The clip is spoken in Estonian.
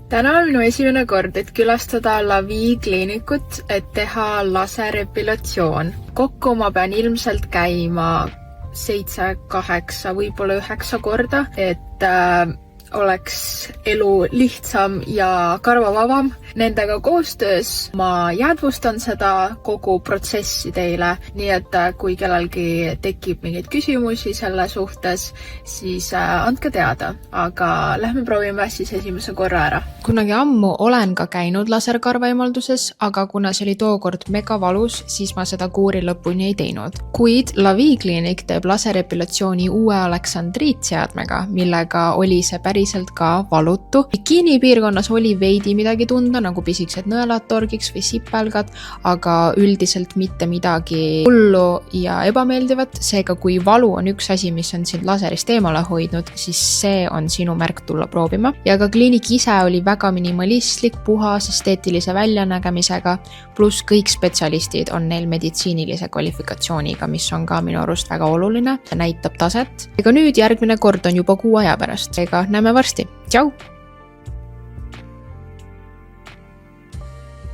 täna on minu esimene kord, et külastada Lavi kliinikut, et teha laserepilatsioon. Kokku ma pean ilmselt käima 7, 8, võib-olla 9 korda, et oleks elu lihtsam ja karvavabam. Nendega koostöös ma jäädvustan seda kogu protsessi teile, nii et kui kellelgi tekib mingeid küsimusi selle suhtes, siis andke teada, aga lähme proovime siis esimese korra ära. Kunagi ammu olen ka käinud laserkarvaemalduses, aga kuna see oli tookord mega valus, siis ma seda kuuri lõpuni ei teinud. Kuid Lavi kliinik teeb laserepilatsiooni uue Aleksandriitseadmega, millega oli see päriselt ka valutu. Bikini piirkonnas oli veidi midagi tunda, nagu pisikesed nõelad torgiks või sipelgad, aga üldiselt mitte midagi hullu ja ebameeldivat. Seega, kui valu on üks asi, mis on sind laserist eemale hoidnud, siis see on sinu märk tulla proovima. Ja ka kliinik ise oli väga minimalistlik, puhas, esteetilise väljanägemisega, pluss kõik spetsialistid on neil meditsiinilise kvalifikatsiooniga, mis on ka minu arust väga oluline. See näitab taset. Ega nüüd järgmine kord on juba 6 aja pärast. Ega näeme varsti. Tšau!